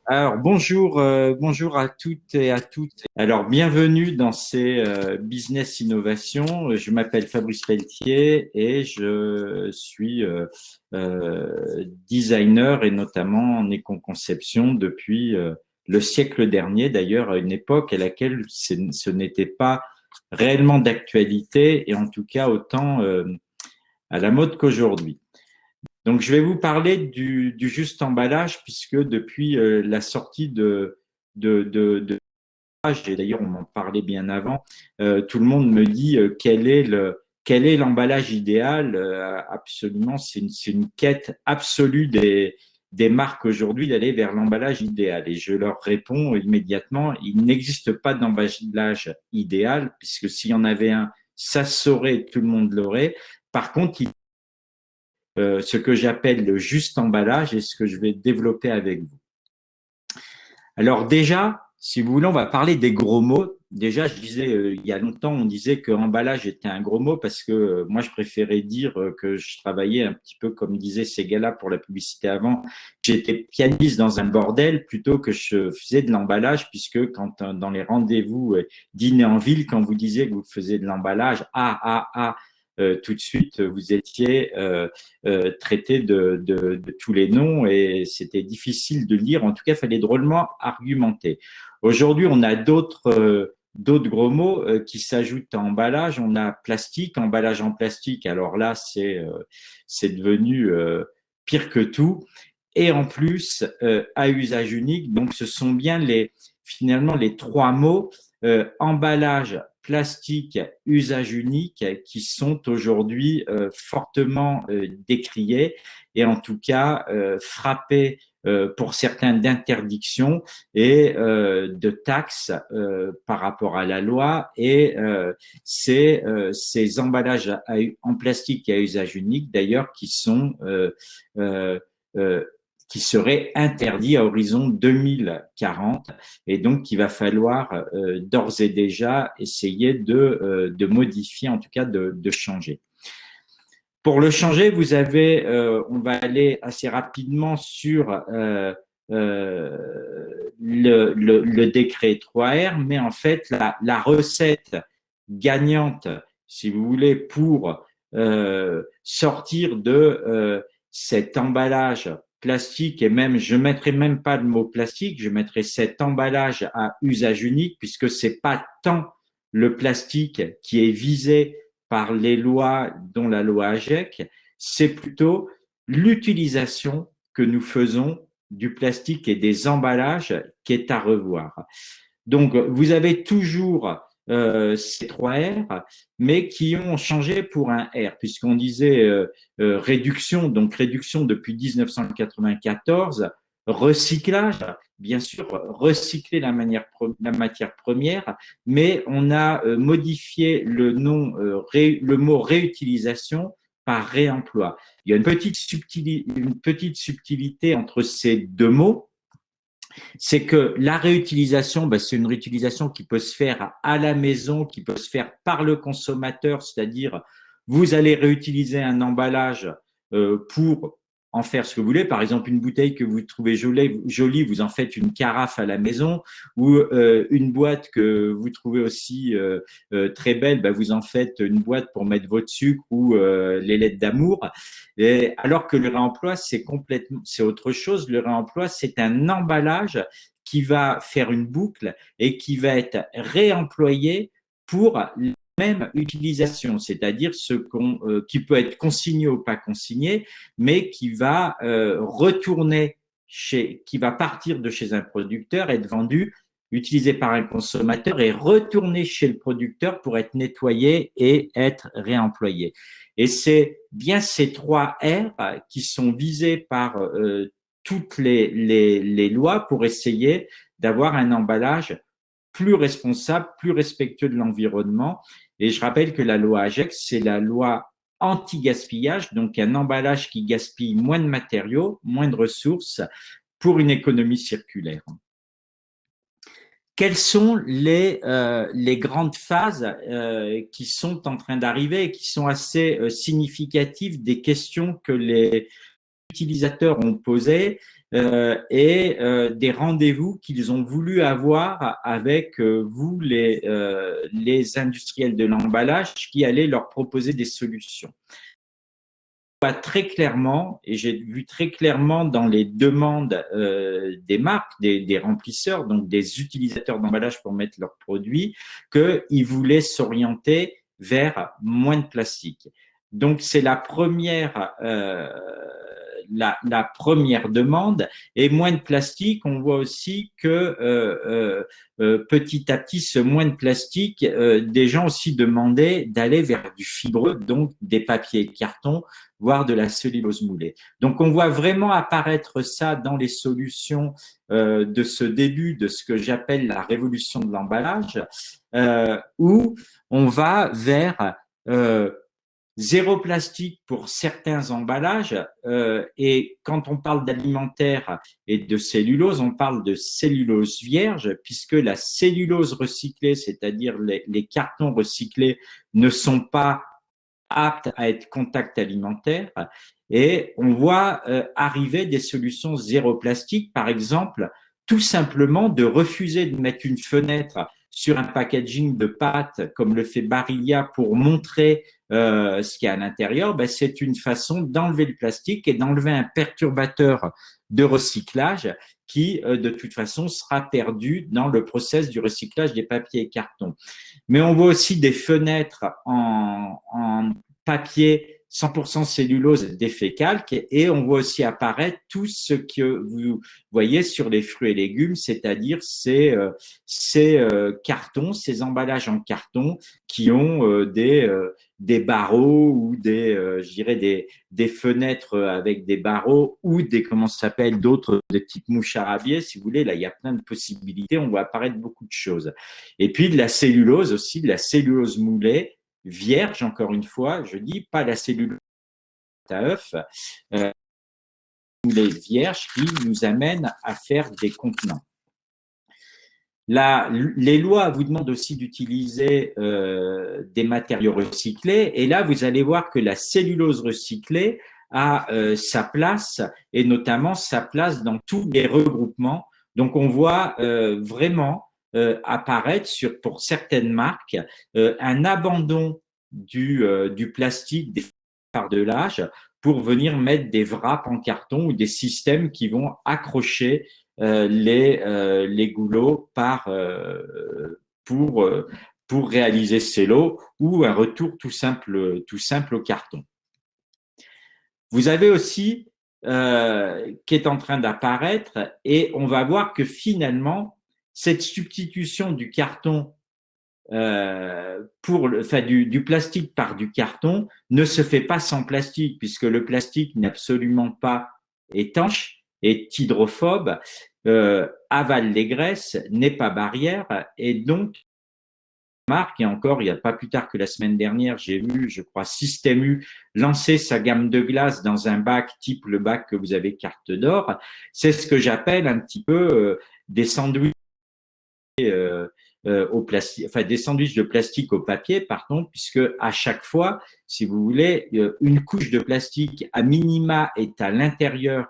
Alors bonjour à toutes et à tous. Alors bienvenue dans ces Business Innovation. Je m'appelle Fabrice Pelletier et je suis designer et notamment en éco-conception depuis le siècle dernier. D'ailleurs, à une époque à laquelle ce n'était pas réellement d'actualité et en tout cas autant à la mode qu'aujourd'hui. Donc, je vais vous parler du juste emballage, puisque depuis la sortie de et d'ailleurs on m'en parlait bien avant, tout le monde me dit quel est l'emballage idéal. Absolument, c'est une quête absolue des marques aujourd'hui d'aller vers l'emballage idéal. Et je leur réponds immédiatement, il n'existe pas d'emballage idéal, puisque s'il y en avait un, ça se saurait, tout le monde l'aurait. Par contre, ce que j'appelle le juste emballage et ce que je vais développer avec vous. Alors déjà, si vous voulez, on va parler des gros mots. Déjà, je disais, il y a longtemps, on disait que emballage était un gros mot parce que moi, je préférais dire que je travaillais un petit peu comme disaient ces gars-là pour la publicité avant. J'étais pianiste dans un bordel plutôt que je faisais de l'emballage, puisque quand dans les rendez-vous dîner en ville, quand vous disiez que vous faisiez de l'emballage, tout de suite, vous étiez traité de tous les noms et c'était difficile de lire. En tout cas, il fallait drôlement argumenter. Aujourd'hui, on a d'autres gros mots qui s'ajoutent à emballage. On a plastique, emballage en plastique. Alors là, c'est devenu pire que tout. Et en plus, à usage unique. Donc, ce sont bien finalement les trois mots emballage, plastique, usage unique qui sont aujourd'hui fortement décriés et en tout cas frappés pour certains d'interdictions et de taxes par rapport à la loi. Et ces emballages en plastique et à usage unique, d'ailleurs, euh, euh, qui seraient interdits à horizon 2040 et donc qu'il va falloir d'ores et déjà essayer de modifier, en tout cas de changer. Pour le changer, on va aller assez rapidement sur le décret 3R, mais en fait, la recette gagnante, si vous voulez, pour sortir de cet emballage plastique, et même, je mettrai même pas le mot plastique, je mettrai cet emballage à usage unique, puisque c'est pas tant le plastique qui est visé par les lois, dont la loi AGEC, c'est plutôt l'utilisation que nous faisons du plastique et des emballages qui est à revoir. Donc, vous avez toujours ces trois R, mais qui ont changé pour un R, puisqu'on disait réduction, donc réduction depuis 1994, recyclage, bien sûr, recycler la matière première, mais on a modifié le mot réutilisation par réemploi. Il y a une petite subtilité entre ces deux mots, c'est que la réutilisation, c'est une réutilisation qui peut se faire à la maison, qui peut se faire par le consommateur, c'est-à-dire vous allez réutiliser un emballage pour en faire ce que vous voulez. Par exemple, une bouteille que vous trouvez jolie, vous en faites une carafe à la maison, ou une boîte que vous trouvez aussi très belle, vous en faites une boîte pour mettre votre sucre ou les lettres d'amour. Et alors que le réemploi, c'est autre chose. Le réemploi, c'est un emballage qui va faire une boucle et qui va être réemployé pour la même utilisation, c'est-à-dire qui peut être consigné ou pas consigné, mais qui va qui va partir de chez un producteur, être vendu, utilisé par un consommateur et retourner chez le producteur pour être nettoyé et être réemployé. Et c'est bien ces trois R qui sont visés par toutes les lois pour essayer d'avoir un emballage plus responsable, plus respectueux de l'environnement. Et je rappelle que la loi AGEC, c'est la loi anti-gaspillage, donc un emballage qui gaspille moins de matériaux, moins de ressources pour une économie circulaire. Quelles sont les grandes phases qui sont en train d'arriver et qui sont assez significatives des questions que les utilisateurs ont posées des rendez-vous qu'ils ont voulu avoir avec vous, les industriels de l'emballage, qui allaient leur proposer des solutions. Pas très clairement, et j'ai vu très clairement dans les demandes des marques, des remplisseurs, donc des utilisateurs d'emballage pour mettre leurs produits, qu'ils voulaient s'orienter vers moins de plastique. Donc c'est la première demande. Et moins de plastique, on voit aussi que petit à petit, ce moins de plastique, des gens aussi demandaient d'aller vers du fibreux, donc des papiers et cartons, voire de la cellulose moulée. Donc on voit vraiment apparaître ça dans les solutions de ce début de ce que j'appelle la révolution de l'emballage, où on va vers zéro plastique pour certains emballages, et quand on parle d'alimentaire et de cellulose, on parle de cellulose vierge, puisque la cellulose recyclée, c'est-à-dire les cartons recyclés, ne sont pas aptes à être contact alimentaire, et on voit arriver des solutions zéro plastique, par exemple, tout simplement de refuser de mettre une fenêtre sur un packaging de pâtes comme le fait Barilla pour montrer ce qu'il y a à l'intérieur. Ben, c'est une façon d'enlever le plastique et d'enlever un perturbateur de recyclage qui, de toute façon, sera perdu dans le process du recyclage des papiers et cartons. Mais on voit aussi des fenêtres en papier 100% cellulose d'effet calque, et on voit aussi apparaître tout ce que vous voyez sur les fruits et légumes, c'est-à-dire ces cartons, ces emballages en carton qui ont des barreaux ou je dirais des fenêtres avec des barreaux ou comment ça s'appelle, d'autres, des petites mouches à rabier, si vous voulez. Là, il y a plein de possibilités, on voit apparaître beaucoup de choses. Et puis de la cellulose aussi, de la cellulose moulée, vierge, encore une fois, je dis pas la cellulose à œuf, moulée vierge qui nous amène à faire des contenants. Les lois vous demandent aussi d'utiliser des matériaux recyclés, et là vous allez voir que la cellulose recyclée a sa place, et notamment sa place dans tous les regroupements. Donc on voit vraiment apparaître pour certaines marques un abandon du plastique, des fardeulages, pour venir mettre des wraps en carton ou des systèmes qui vont accrocher les goulots pour réaliser ces lots, ou un retour tout simple au carton. Vous avez aussi qui est en train d'apparaître, et on va voir que finalement cette substitution du carton du plastique par du carton ne se fait pas sans plastique, puisque le plastique n'est absolument pas étanche, est hydrophobe, avale les graisses, n'est pas barrière, et donc marque, et encore, il n'y a pas plus tard que la semaine dernière, j'ai vu, je crois, Système U lancer sa gamme de glace dans un bac type le bac que vous avez carte d'or. C'est ce que j'appelle un petit peu des sandwichs au plastique, enfin des sandwichs de plastique au papier, pardon, puisque à chaque fois, si vous voulez, une couche de plastique à minima est à l'intérieur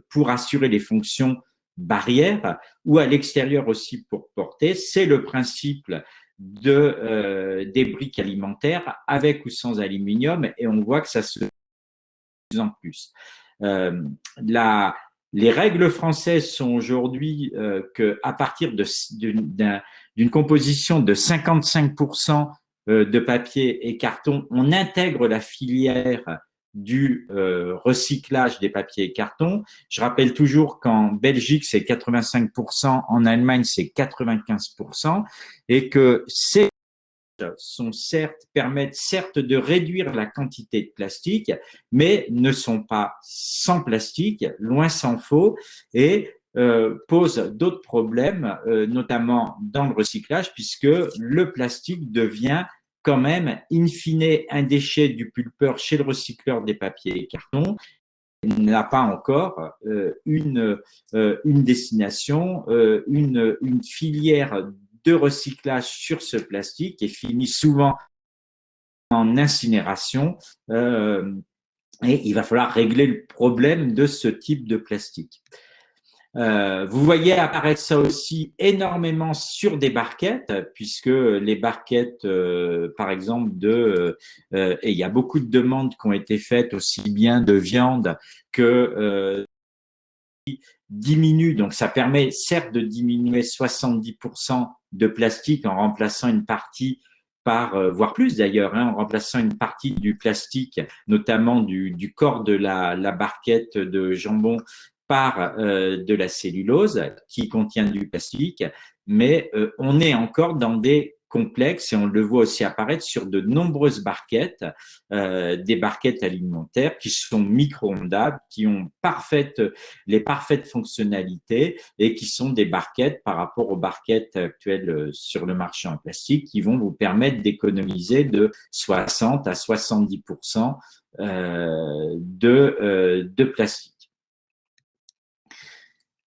pour assurer les fonctions barrières, ou à l'extérieur aussi pour porter. C'est le principe des briques alimentaires, avec ou sans aluminium, et on voit que ça se fait de plus en plus. Les règles françaises sont aujourd'hui qu'à partir d'une composition de 55% de papier et carton, on intègre la filière du recyclage des papiers et cartons. Je rappelle toujours qu'en Belgique, c'est 85%, en Allemagne, c'est 95%, et que ces permettent certes de réduire la quantité de plastique, mais ne sont pas sans plastique, loin s'en faut, et posent d'autres problèmes, notamment dans le recyclage, puisque le plastique devient quand même, in fine, un déchet du pulpeur chez le recycleur des papiers et cartons. Il n'a pas encore une destination, une filière de recyclage sur ce plastique, et finit souvent en incinération et il va falloir régler le problème de ce type de plastique. Vous voyez apparaître ça aussi énormément sur des barquettes, puisque les barquettes, par exemple, et il y a beaucoup de demandes qui ont été faites aussi bien de viande que diminue, donc ça permet certes de diminuer 70% de plastique en remplaçant une partie voire plus d'ailleurs, en remplaçant une partie du plastique, notamment du corps de la barquette de jambon par de la cellulose qui contient du plastique, mais on est encore dans des complexes et on le voit aussi apparaître sur de nombreuses barquettes, des barquettes alimentaires qui sont micro-ondables, qui ont les parfaites fonctionnalités et qui sont des barquettes par rapport aux barquettes actuelles sur le marché en plastique qui vont vous permettre d'économiser de 60 à 70% de plastique.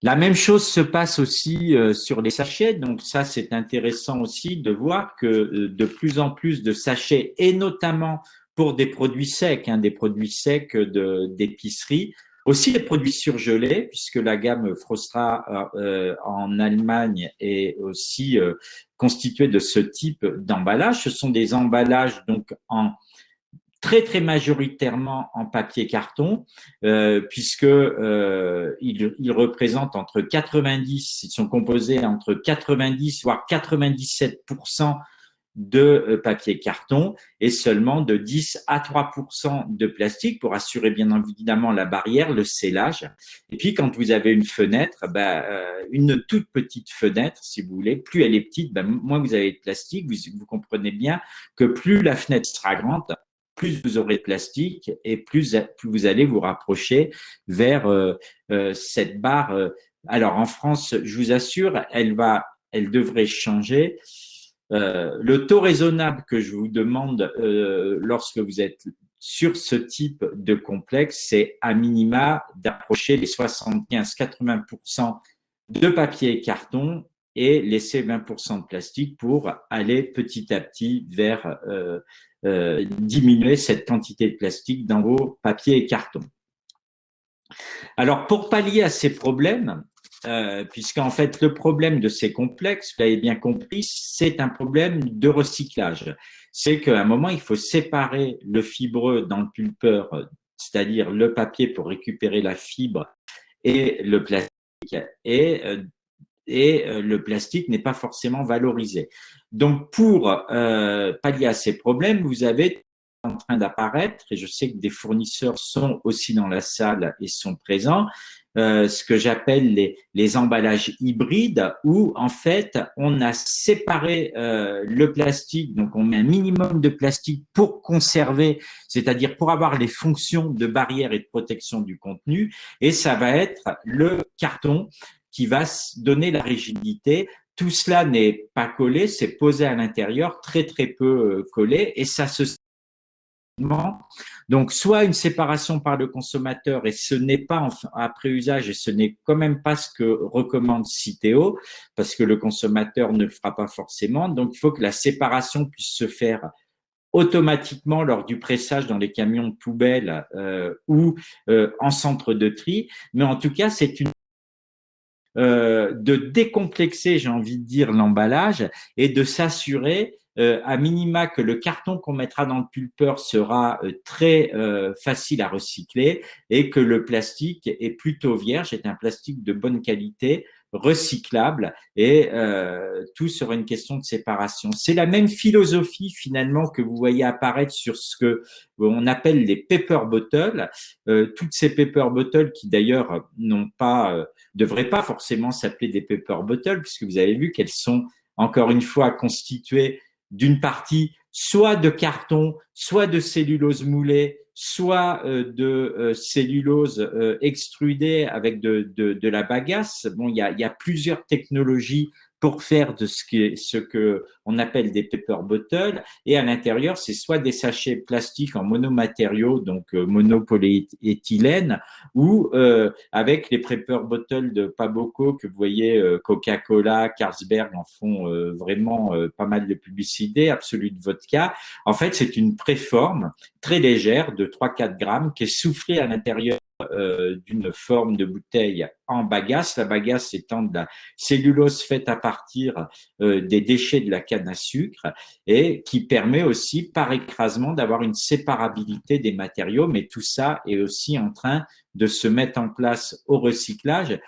La même chose se passe aussi sur les sachets, donc ça c'est intéressant aussi de voir que de plus en plus de sachets, et notamment pour des produits secs, des produits secs d'épicerie, aussi des produits surgelés, puisque la gamme Frostra en Allemagne est aussi constituée de ce type d'emballage. Ce sont des emballages donc très majoritairement en papier carton, puisque ils représentent entre 90, ils sont composés entre 90 voire 97% de papier carton et seulement de 10 à 3% de plastique pour assurer bien évidemment la barrière, le scellage. Et puis quand vous avez une fenêtre, une toute petite fenêtre, si vous voulez, plus elle est petite, moins vous avez de plastique. Vous comprenez bien que plus la fenêtre sera grande, plus vous aurez de plastique et plus vous allez vous rapprocher vers cette barre. Alors en France, je vous assure, elle devrait changer. Le taux raisonnable que je vous demande lorsque vous êtes sur ce type de complexe, c'est à minima d'approcher les 75-80% de papier et carton et laisser 20% de plastique pour aller petit à petit vers diminuer cette quantité de plastique dans vos papiers et cartons. Alors, pour pallier à ces problèmes, puisqu'en fait, le problème de ces complexes, vous l'avez bien compris, c'est un problème de recyclage. C'est qu'à un moment, il faut séparer le fibreux dans le pulpeur, c'est-à-dire le papier pour récupérer la fibre et le plastique, et le plastique n'est pas forcément valorisé. Donc, pour pallier à ces problèmes, vous avez en train d'apparaître, et je sais que des fournisseurs sont aussi dans la salle et sont présents, ce que j'appelle les emballages hybrides, où en fait on a séparé le plastique, donc on met un minimum de plastique pour conserver, c'est-à-dire pour avoir les fonctions de barrière et de protection du contenu, et ça va être le carton qui va donner la rigidité. Tout cela n'est pas collé, c'est posé à l'intérieur, très peu collé, et ça se donc, soit une séparation par le consommateur, et ce n'est pas après usage, et ce n'est quand même pas ce que recommande Citeo, parce que le consommateur ne le fera pas forcément. Donc, il faut que la séparation puisse se faire automatiquement lors du pressage dans les camions de poubelle ou en centre de tri. Mais en tout cas, c'est de décomplexer, j'ai envie de dire, l'emballage et de s'assurer à minima que le carton qu'on mettra dans le pulpeur sera très facile à recycler et que le plastique est plutôt vierge, est un plastique de bonne qualité, recyclable et tout sera une question de séparation. C'est la même philosophie finalement que vous voyez apparaître sur ce que on appelle les paper bottles. Toutes ces paper bottles qui d'ailleurs devraient pas forcément s'appeler des paper bottles puisque vous avez vu qu'elles sont encore une fois constituées d'une partie soit de carton, soit de cellulose moulée, soit de cellulose extrudée avec de la bagasse. Bon, il y a plusieurs technologies pour faire de ce que on appelle des paper bottles. Et à l'intérieur, c'est soit des sachets plastiques en monomatériaux, donc monopolyéthylène, ou avec les paper bottles de Paboco que vous voyez, Coca-Cola, Carlsberg en font vraiment pas mal de publicité, Absolut Vodka. En fait, c'est une préforme très légère de 3-4 grammes qui est soufflée à l'intérieur d'une forme de bouteille en bagasse. La bagasse étant de la cellulose faite à partir des déchets de la canne à sucre et qui permet aussi par écrasement d'avoir une séparabilité des matériaux, mais tout ça est aussi en train de se mettre en place au recyclage.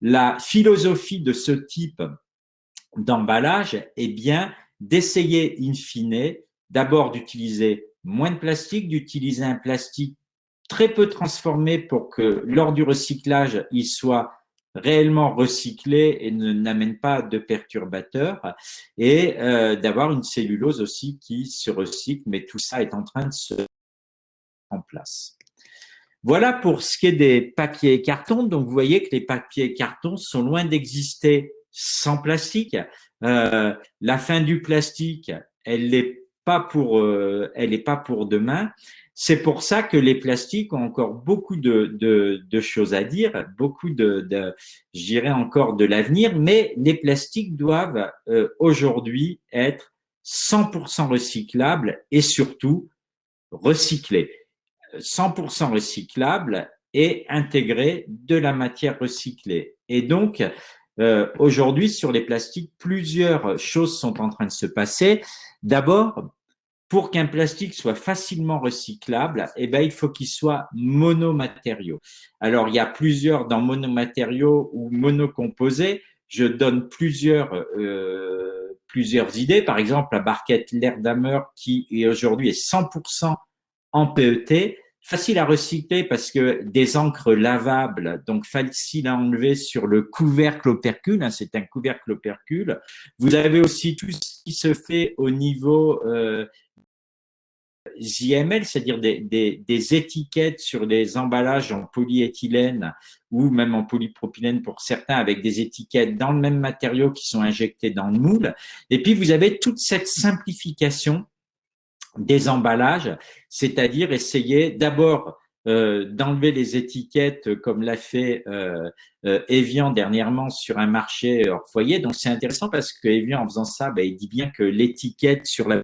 La philosophie de ce type d'emballage est bien d'essayer in fine d'abord d'utiliser moins de plastique, d'utiliser un plastique très peu transformé pour que lors du recyclage, il soit réellement recyclé et n'amène pas de perturbateurs, et d'avoir une cellulose aussi qui se recycle, mais tout ça est en train de se mettre en place. Voilà pour ce qui est des papiers et cartons. Donc, vous voyez que les papiers et cartons sont loin d'exister sans plastique. La fin du plastique, elle n'est pas pour demain. C'est pour ça que les plastiques ont encore beaucoup de choses à dire, beaucoup je dirais encore de l'avenir, mais les plastiques doivent aujourd'hui être 100% recyclables et surtout recyclés. 100% recyclable et intégrer de la matière recyclée. Et donc, aujourd'hui, sur les plastiques, plusieurs choses sont en train de se passer. D'abord, pour qu'un plastique soit facilement recyclable, eh ben, il faut qu'il soit monomatériaux. Alors, il y a plusieurs dans monomatériaux ou monocomposés. Je donne plusieurs idées. Par exemple, la barquette L'Airdamer qui aujourd'hui est 100% en PET, facile à recycler parce que des encres lavables, donc facile à enlever sur le couvercle opercule, hein, c'est un couvercle opercule. Vous avez aussi tout ce qui se fait au niveau JML, c'est-à-dire des étiquettes sur les emballages en polyéthylène ou même en polypropylène pour certains, avec des étiquettes dans le même matériau qui sont injectées dans le moule. Et puis, vous avez toute cette simplification des emballages, c'est-à-dire essayer d'abord d'enlever les étiquettes comme l'a fait Evian dernièrement sur un marché hors foyer. Donc c'est intéressant parce que Evian, en faisant ça, ben, il dit bien que l'étiquette sur la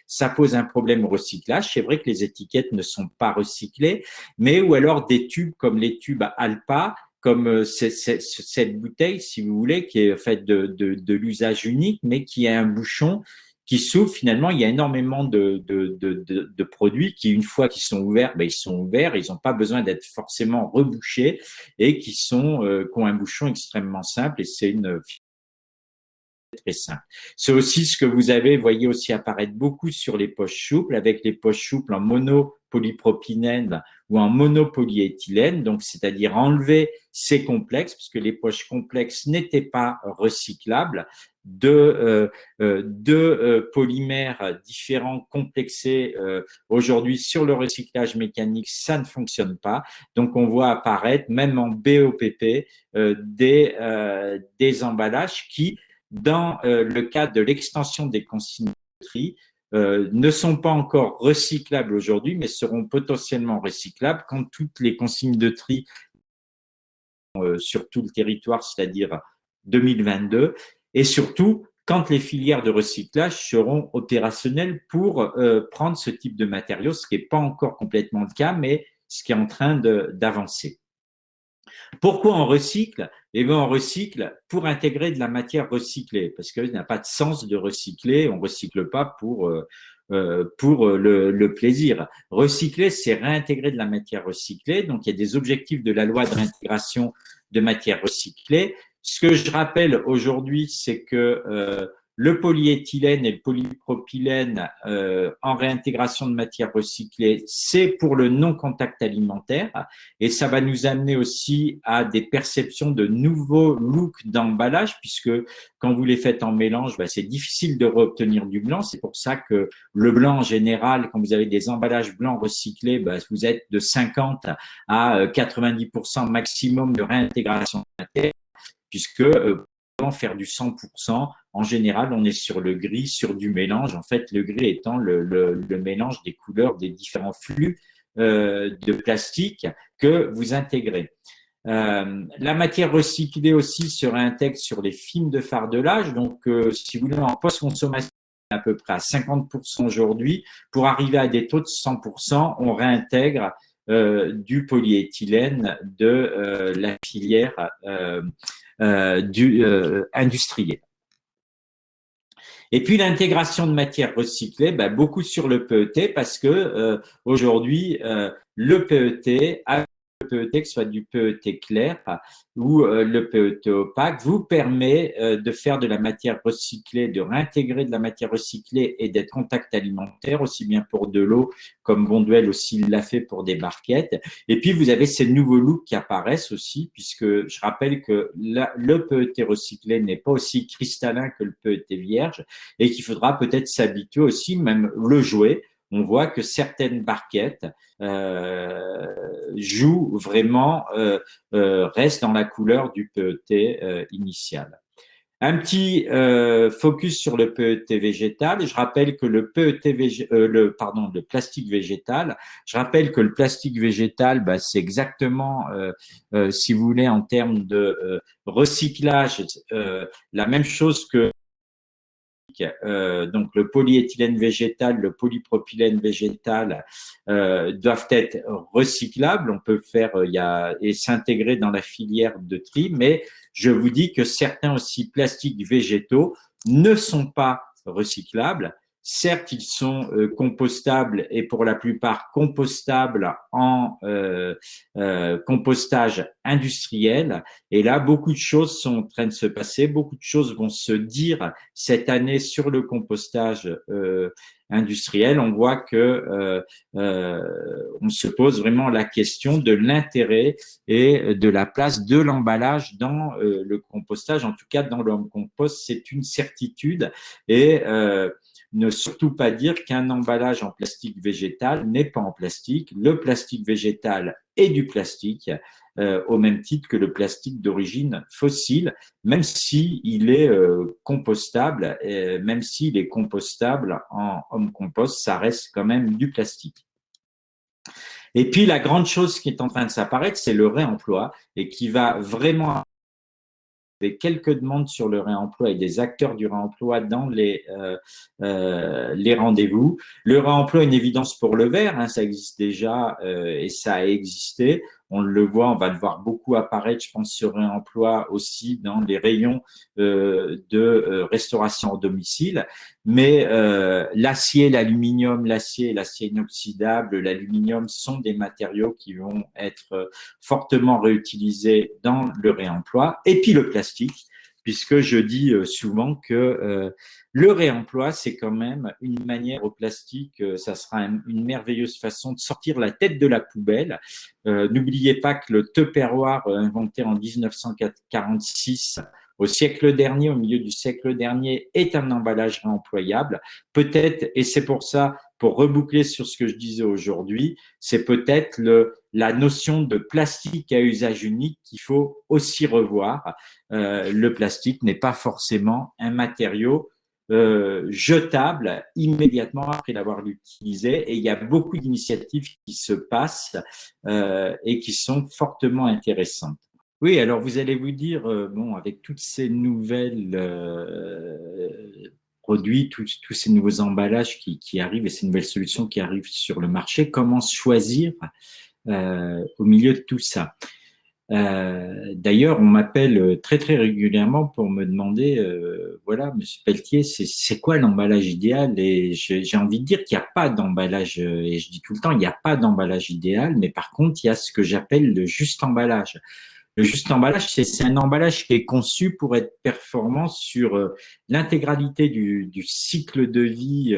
ça pose un problème au recyclage. C'est vrai que les étiquettes ne sont pas recyclées, mais ou alors des tubes comme les tubes Alpa, comme cette bouteille, si vous voulez, qui est faite de l'usage unique, mais qui a un bouchon qui s'ouvrent. Finalement, il y a énormément de produits qui, une fois qu'ils sont ouverts, ben, ils sont ouverts, ils n'ont pas besoin d'être forcément rebouchés et qui ont un bouchon extrêmement simple, et c'est une très simple. C'est aussi ce que vous voyez aussi apparaître beaucoup sur les poches souples, avec les poches souples en monopolypropylène ou en monopolyéthylène, donc c'est-à-dire enlever ces complexes, puisque les poches complexes n'étaient pas recyclables, deux polymères différents complexés aujourd'hui sur le recyclage mécanique, ça ne fonctionne pas. Donc on voit apparaître même en BOPP des emballages qui, dans le cadre de l'extension des consignes de tri, ne sont pas encore recyclables aujourd'hui, mais seront potentiellement recyclables quand toutes les consignes de tri sur tout le territoire, c'est-à-dire 2022, et surtout quand les filières de recyclage seront opérationnelles pour prendre ce type de matériaux, ce qui n'est pas encore complètement le cas, mais ce qui est en train d'avancer. Pourquoi on recycle? Eh bien, on recycle pour intégrer de la matière recyclée, parce qu'il n'a pas de sens de recycler. On recycle pas pour le plaisir. Recycler, c'est réintégrer de la matière recyclée. Donc, il y a des objectifs de la loi de réintégration de matière recyclée. Ce que je rappelle aujourd'hui, c'est que le polyéthylène et le polypropylène en réintégration de matière recyclée, c'est pour le non-contact alimentaire, et ça va nous amener aussi à des perceptions de nouveaux looks d'emballage, puisque quand vous les faites en mélange, c'est difficile de reobtenir du blanc. C'est pour ça que le blanc en général, quand vous avez des emballages blancs recyclés, vous êtes de 50 à 90% maximum de réintégration de matière, puisque faire du 100%. En général, on est sur le gris, sur du mélange. En fait, le gris étant le mélange des couleurs des différents flux de plastique que vous intégrez. La matière recyclée aussi se réintègre sur les films de fardelage. Donc, si vous voulez, en post-consommation, à peu près à 50% aujourd'hui. Pour arriver à des taux de 100%, on réintègre du polyéthylène de la filière industrielle. Et puis l'intégration de matières recyclées, beaucoup sur le PET parce que aujourd'hui le PET le PET, que ce soit du PET clair ou le PET opaque, vous permet de faire de la matière recyclée, de réintégrer de la matière recyclée et d'être contact alimentaire, aussi bien pour de l'eau comme Bonduelle aussi l'a fait pour des barquettes. Et puis, vous avez ces nouveaux looks qui apparaissent aussi, puisque je rappelle que le PET recyclé n'est pas aussi cristallin que le PET vierge et qu'il faudra peut-être s'habituer aussi, même le jouer. On voit que certaines barquettes jouent vraiment, restent dans la couleur du PET initial. Un petit focus sur le PET végétal. Je rappelle que le plastique végétal. Je rappelle que le plastique végétal, c'est exactement, si vous voulez, en termes de recyclage, la même chose que donc le polyéthylène végétal, le polypropylène végétal doivent être recyclables. On peut faire et s'intégrer dans la filière de tri, mais je vous dis que certains aussi plastiques végétaux ne sont pas recyclables. Certes, ils sont compostables et pour la plupart compostables en compostage industriel. Et là, beaucoup de choses sont en train de se passer, beaucoup de choses vont se dire cette année sur le compostage industriel. On voit que on se pose vraiment la question de l'intérêt et de la place de l'emballage dans le compostage. En tout cas, dans le compost, c'est une certitude et ne surtout pas dire qu'un emballage en plastique végétal n'est pas en plastique. Le plastique végétal est du plastique, au même titre que le plastique d'origine fossile, même s'il est compostable, même s'il est compostable en home compost, ça reste quand même du plastique. Et puis la grande chose qui est en train de s'apparaître, c'est le réemploi et qui va vraiment avec quelques demandes sur le réemploi et des acteurs du réemploi dans les rendez-vous. Le réemploi est une évidence pour le verre, hein, ça existe déjà et ça a existé. On le voit, on va le voir beaucoup apparaître, je pense, ce réemploi aussi dans les rayons de restauration au domicile. Mais l'acier, l'aluminium, l'acier inoxydable, l'aluminium sont des matériaux qui vont être fortement réutilisés dans le réemploi. Et puis le plastique, puisque je dis souvent que le réemploi, c'est quand même une manière au plastique, ça sera une merveilleuse façon de sortir la tête de la poubelle. N'oubliez pas que le Tupperware, inventé en 1946, au siècle dernier, au milieu du siècle dernier, est un emballage réemployable. Peut-être, et c'est pour ça, pour reboucler sur ce que je disais aujourd'hui, c'est peut-être la notion de plastique à usage unique qu'il faut aussi revoir. Le plastique n'est pas forcément un matériau jetable immédiatement après l'avoir utilisé. Et il y a beaucoup d'initiatives qui se passent et qui sont fortement intéressantes. Oui, alors vous allez vous dire, bon, avec toutes ces nouvelles produits, tous ces nouveaux emballages qui arrivent et ces nouvelles solutions qui arrivent sur le marché, comment choisir au milieu de tout ça? D'ailleurs, on m'appelle très très régulièrement pour me demander, voilà, Monsieur Pelletier, c'est quoi l'emballage idéal? Et j'ai envie de dire qu'il n'y a pas d'emballage, et je dis tout le temps, il n'y a pas d'emballage idéal, mais par contre, il y a ce que j'appelle le juste emballage. Le juste emballage, c'est un emballage qui est conçu pour être performant sur l'intégralité du cycle de vie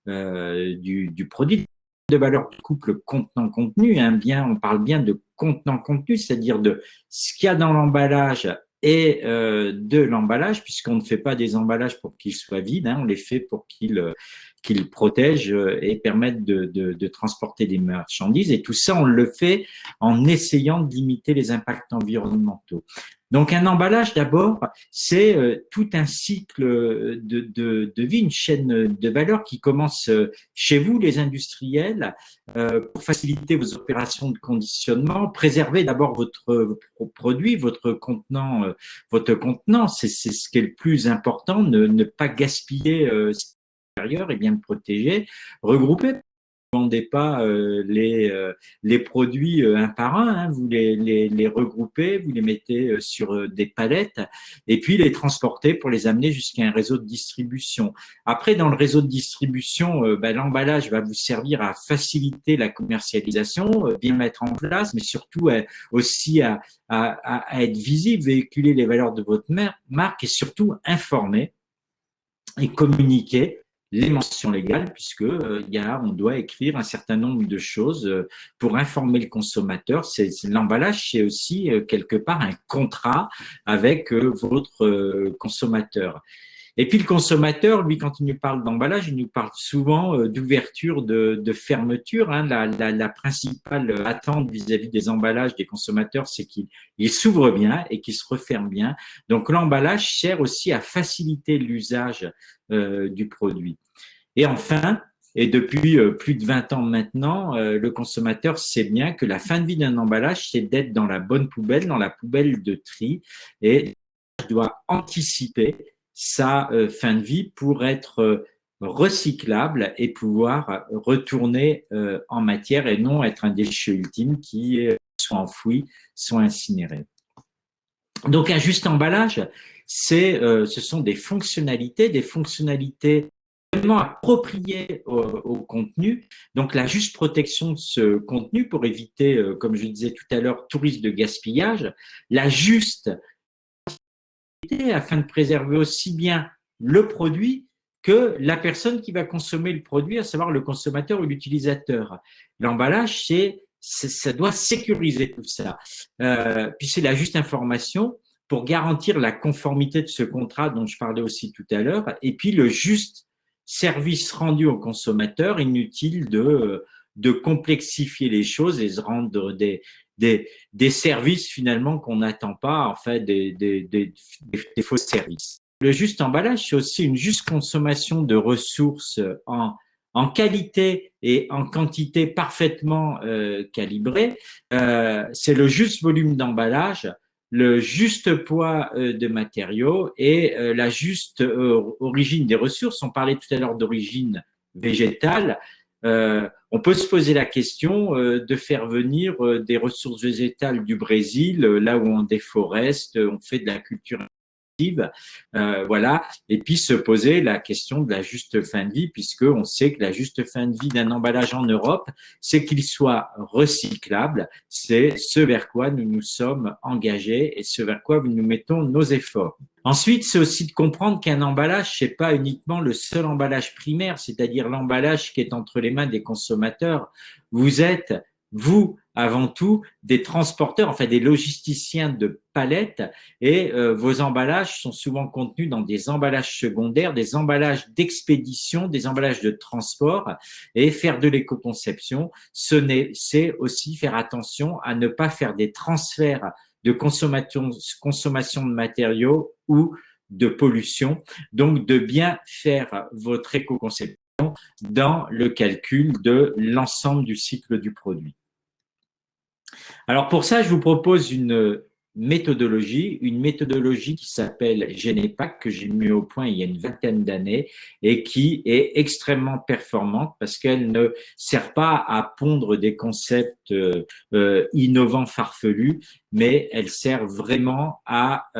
du produit de valeur du couple contenant-contenu. Hein, on parle bien de contenant-contenu, c'est-à-dire de ce qu'il y a dans l'emballage et de l'emballage, puisqu'on ne fait pas des emballages pour qu'ils soient vides, hein, on les fait pour qu'ils qu'ils protègent et permettent de transporter des marchandises. Et tout ça, on le fait en essayant de limiter les impacts environnementaux. Donc, un emballage, d'abord, c'est tout un cycle de vie, une chaîne de valeur qui commence chez vous, les industriels, pour faciliter vos opérations de conditionnement, préserver d'abord votre produit, votre contenant, c'est ce qui est le plus important, ne pas gaspiller et bien le protéger, regrouper. Vous ne vendez pas les produits un par un, hein, vous les regroupez, vous les mettez sur des palettes et puis les transporter pour les amener jusqu'à un réseau de distribution. Après, dans le réseau de distribution, l'emballage va vous servir à faciliter la commercialisation, bien mettre en place, mais surtout aussi à être visible, véhiculer les valeurs de votre marque et surtout informer et communiquer les mentions légales, puisque on doit écrire un certain nombre de choses pour informer le consommateur. L'emballage, c'est aussi quelque part un contrat avec votre consommateur. Et puis le consommateur, lui, quand il nous parle d'emballage, il nous parle souvent d'ouverture, de fermeture. Hein. La principale attente vis-à-vis des emballages des consommateurs, c'est qu'il s'ouvre bien et qu'il se referme bien. Donc l'emballage sert aussi à faciliter l'usage du produit. Et enfin, et depuis plus de 20 ans maintenant, le consommateur sait bien que la fin de vie d'un emballage, c'est d'être dans la bonne poubelle, dans la poubelle de tri, et doit anticiper sa fin de vie pour être recyclable et pouvoir retourner en matière et non être un déchet ultime qui est soit enfoui, soit incinéré. Donc un juste emballage, ce sont des fonctionnalités vraiment appropriées au contenu. Donc la juste protection de ce contenu pour éviter, comme je disais tout à l'heure, tout risque de gaspillage, la juste afin de préserver aussi bien le produit que la personne qui va consommer le produit, à savoir le consommateur ou l'utilisateur. L'emballage, ça doit sécuriser tout ça. Puis c'est la juste information pour garantir la conformité de ce contrat dont je parlais aussi tout à l'heure, et puis le juste service rendu au consommateur, inutile de complexifier les choses et se rendre des services finalement qu'on n'attend pas, en fait, des faux services. Le juste emballage, c'est aussi une juste consommation de ressources en qualité et en quantité parfaitement calibrées. C'est le juste volume d'emballage, le juste poids de matériaux et la juste origine des ressources. On parlait tout à l'heure d'origine végétale. On peut se poser la question de faire venir des ressources végétales du Brésil, là où on déforeste, on fait de la culture intensive, voilà, et puis se poser la question de la juste fin de vie, puisque on sait que la juste fin de vie d'un emballage en Europe, c'est qu'il soit recyclable. C'est ce vers quoi nous nous sommes engagés et ce vers quoi nous mettons nos efforts. Ensuite, c'est aussi de comprendre qu'un emballage, c'est pas uniquement le seul emballage primaire, c'est-à-dire l'emballage qui est entre les mains des consommateurs. Vous êtes, vous, avant tout, des transporteurs, enfin des logisticiens de palettes, et vos emballages sont souvent contenus dans des emballages secondaires, des emballages d'expédition, des emballages de transport, et faire de l'éco-conception, c'est aussi faire attention à ne pas faire des transferts de consommation de matériaux ou de pollution. Donc, de bien faire votre éco-conception dans le calcul de l'ensemble du cycle du produit. Alors, pour ça, je vous propose une méthodologie qui s'appelle Genepack, que j'ai mis au point il y a une vingtaine d'années et qui est extrêmement performante parce qu'elle ne sert pas à pondre des concepts innovants, farfelus, mais elle sert vraiment à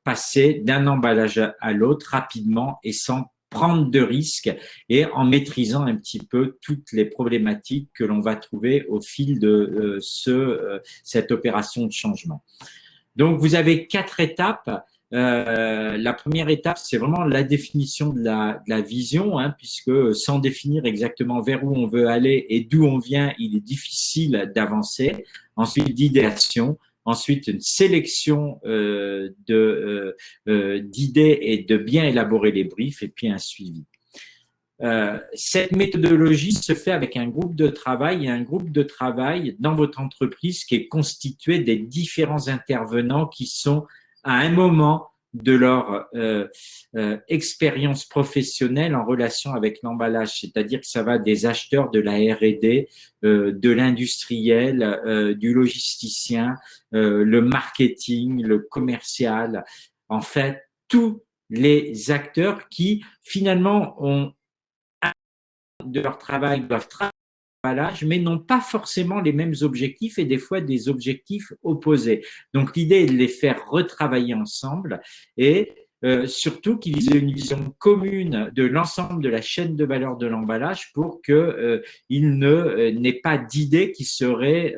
passer d'un emballage à l'autre rapidement et sans prendre de risques et en maîtrisant un petit peu toutes les problématiques que l'on va trouver au fil de cette opération de changement. Donc, vous avez 4 étapes. La première étape, c'est vraiment la définition de la vision, hein, puisque sans définir exactement vers où on veut aller et d'où on vient, il est difficile d'avancer. Ensuite, d'idéation. Ensuite, une sélection d'idées et de bien élaborer les briefs, et puis un suivi. cette méthodologie se fait avec un groupe de travail et un groupe de travail dans votre entreprise qui est constitué des différents intervenants qui sont à un moment de leur expérience professionnelle en relation avec l'emballage, c'est-à-dire que ça va des acheteurs de la R&D, de l'industriel, du logisticien, le marketing, le commercial, en fait, tous les acteurs qui finalement ont de leur travail doivent travailler l'emballage, mais n'ont pas forcément les mêmes objectifs et des fois des objectifs opposés. Donc l'idée est de les faire retravailler ensemble et surtout qu'ils aient une vision commune de l'ensemble de la chaîne de valeur de l'emballage pour qu'ils n'aient pas d'idées qui seraient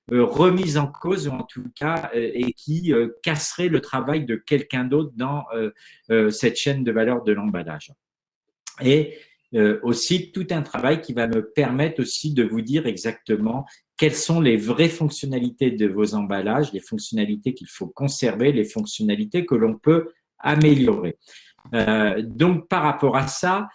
remises en cause ou en tout cas et qui casseraient le travail de quelqu'un d'autre dans cette chaîne de valeur de l'emballage. Et aussi tout un travail qui va me permettre aussi de vous dire exactement quelles sont les vraies fonctionnalités de vos emballages, les fonctionnalités qu'il faut conserver, les fonctionnalités que l'on peut améliorer. Donc, par rapport à ça,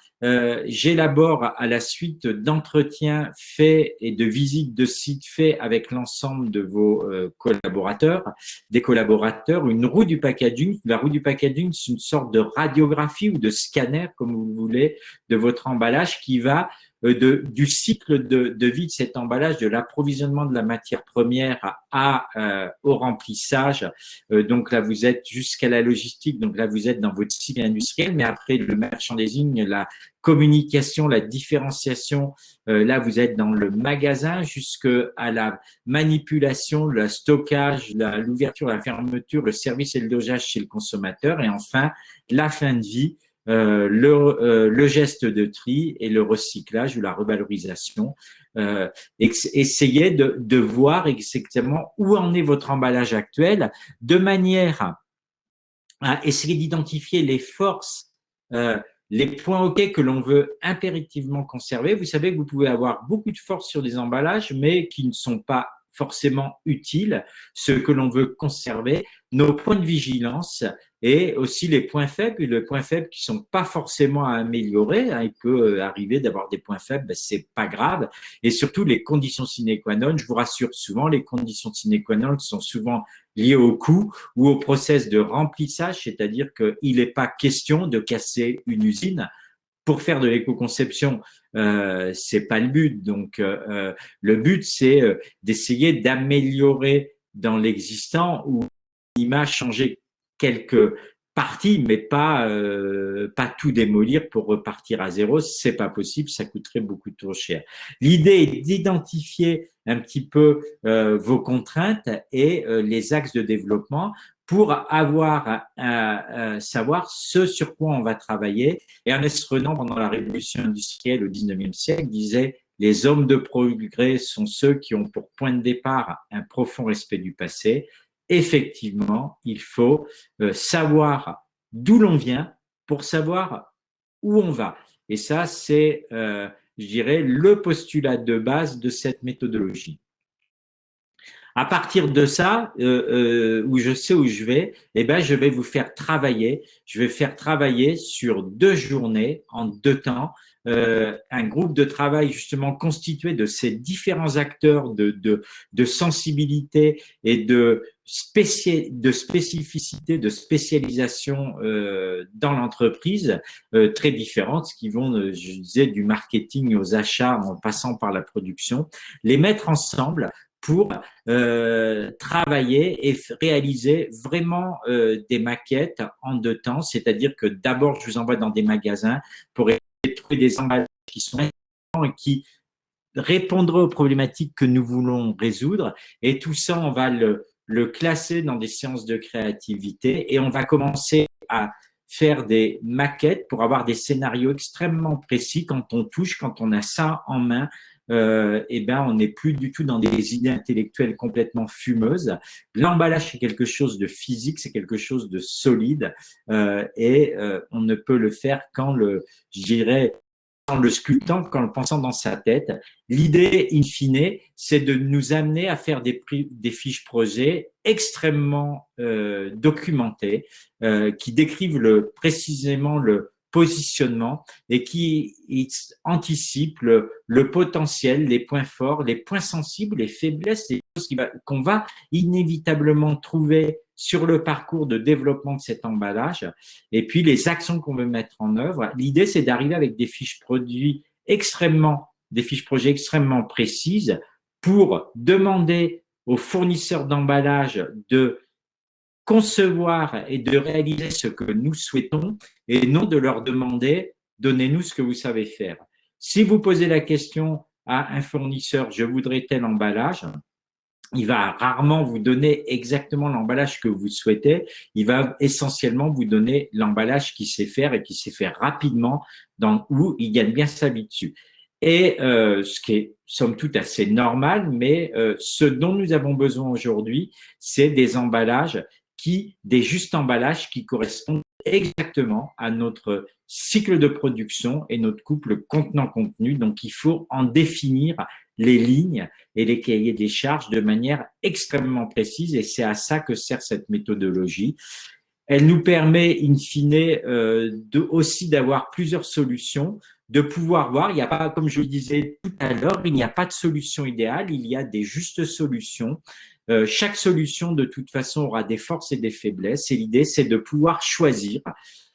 j'élabore à la suite d'entretiens faits et de visites de sites faits avec l'ensemble de vos collaborateurs, des collaborateurs, une roue du packaging. La roue du packaging, c'est une sorte de radiographie ou de scanner, comme vous voulez, de votre emballage qui va du cycle de vie de cet emballage, de l'approvisionnement de la matière première au remplissage. Donc là, vous êtes jusqu'à la logistique. Donc là, vous êtes dans votre cycle industriel. Mais après, le merchandising, la communication, la différenciation, là, vous êtes dans le magasin jusqu'à la manipulation, le stockage, l'ouverture, la fermeture, le service et le dosage chez le consommateur. Et enfin, la fin de vie, le geste de tri et le recyclage ou la revalorisation. Essayez de voir exactement où en est votre emballage actuel de manière à essayer d'identifier les forces, les points OK que l'on veut impérativement conserver. Vous savez que vous pouvez avoir beaucoup de force sur des emballages, mais qui ne sont pas forcément utiles, ce que l'on veut conserver, nos points de vigilance et aussi les points faibles, et les points faibles qui sont pas forcément à améliorer. Il peut arriver d'avoir des points faibles, ben c'est pas grave. Et surtout les conditions sine qua non. Je vous rassure, souvent les conditions sine qua non sont souvent liées au coût ou au process de remplissage, c'est-à-dire qu'il n'est pas question de casser une usine. Pour faire de l'éco-conception, c'est pas le but. Donc, le but, c'est d'essayer d'améliorer dans l'existant ou l'image changer quelques parties, mais pas tout démolir pour repartir à zéro. C'est pas possible, ça coûterait beaucoup trop cher. L'idée est d'identifier un petit peu vos contraintes et les axes de développement pour avoir savoir ce sur quoi on va travailler. Et Ernest Renan, pendant la révolution industrielle au 19e siècle, disait les hommes de progrès sont ceux qui ont pour point de départ un profond respect du passé. Effectivement, il faut savoir d'où l'on vient pour savoir où on va. Et ça, c'est, je dirais, le postulat de base de cette méthodologie. À partir de ça, où je sais où je vais, eh ben, je vais vous faire travailler. Je vais faire travailler sur 2 journées, en 2 temps, un groupe de travail justement constitué de ces différents acteurs de sensibilité et de spécificité, de spécialisation dans l'entreprise très différentes, qui vont, je disais, du marketing aux achats en passant par la production, les mettre ensemble pour travailler et réaliser vraiment des maquettes en 2 temps, c'est-à-dire que d'abord je vous envoie dans des magasins pour trouver des emballages qui sont intéressants et qui répondront aux problématiques que nous voulons résoudre, et tout ça on va le classer dans des séances de créativité et on va commencer à faire des maquettes pour avoir des scénarios extrêmement précis. Quand on touche, quand on a ça en main, eh ben, on n'est plus du tout dans des idées intellectuelles complètement fumeuses. L'emballage, c'est quelque chose de physique, c'est quelque chose de solide, et on ne peut le faire qu'en je dirais, en le sculptant, qu'en le pensant dans sa tête. L'idée, in fine, c'est de nous amener à faire des fiches projets extrêmement documentées, qui décrivent précisément le positionnement et qui anticipe le potentiel, les points forts, les points sensibles, les faiblesses, les choses qu'on va inévitablement trouver sur le parcours de développement de cet emballage et puis les actions qu'on veut mettre en œuvre. L'idée, c'est d'arriver avec des fiches projets extrêmement précises pour demander aux fournisseurs d'emballage de concevoir et de réaliser ce que nous souhaitons et non de leur demander donnez-nous ce que vous savez faire. Si vous posez la question à un fournisseur je voudrais tel emballage, il va rarement vous donner exactement l'emballage que vous souhaitez. Il va essentiellement vous donner l'emballage qu'il sait faire et qu'il sait faire rapidement, où il gagne bien sa vie dessus. Et ce qui est somme toute assez normal, mais ce dont nous avons besoin aujourd'hui, c'est des emballages des justes emballages qui correspondent exactement à notre cycle de production et notre couple contenant-contenu. Donc, il faut en définir les lignes et les cahiers des charges de manière extrêmement précise et c'est à ça que sert cette méthodologie. Elle nous permet, in fine, aussi d'avoir plusieurs solutions, de pouvoir voir, il n'y a pas, comme je le disais tout à l'heure, il n'y a pas de solution idéale, il y a des justes solutions. Chaque solution, de toute façon, aura des forces et des faiblesses et l'idée, c'est de pouvoir choisir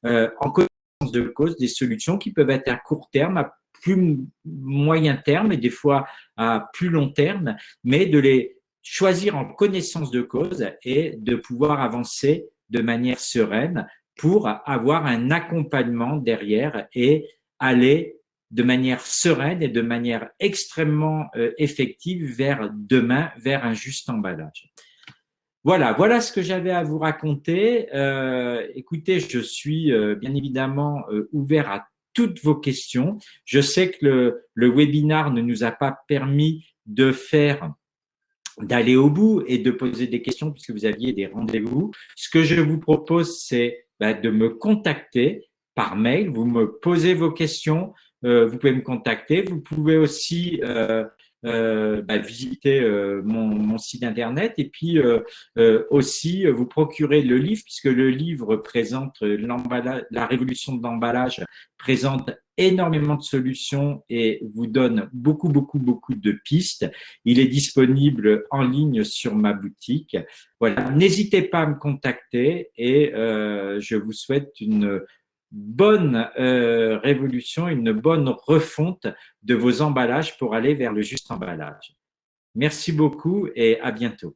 en connaissance de cause des solutions qui peuvent être à court terme, à plus moyen terme et des fois à plus long terme, mais de les choisir en connaissance de cause et de pouvoir avancer de manière sereine pour avoir un accompagnement derrière et aller de manière sereine et de manière extrêmement effective vers demain, vers un juste emballage. Voilà ce que j'avais à vous raconter. Écoutez, je suis bien évidemment ouvert à toutes vos questions. Je sais que le webinaire ne nous a pas permis d'aller au bout et de poser des questions puisque vous aviez des rendez-vous. Ce que je vous propose, c'est de me contacter par mail. Vous me posez vos questions, vous pouvez me contacter. Vous pouvez aussi visiter mon site internet et puis aussi vous procurer le livre puisque le livre présente la révolution de l'emballage présente énormément de solutions et vous donne beaucoup de pistes. Il est disponible en ligne sur ma boutique. Voilà, n'hésitez pas à me contacter et je vous souhaite une bonne révolution, une bonne refonte de vos emballages pour aller vers le juste emballage. Merci beaucoup et à bientôt.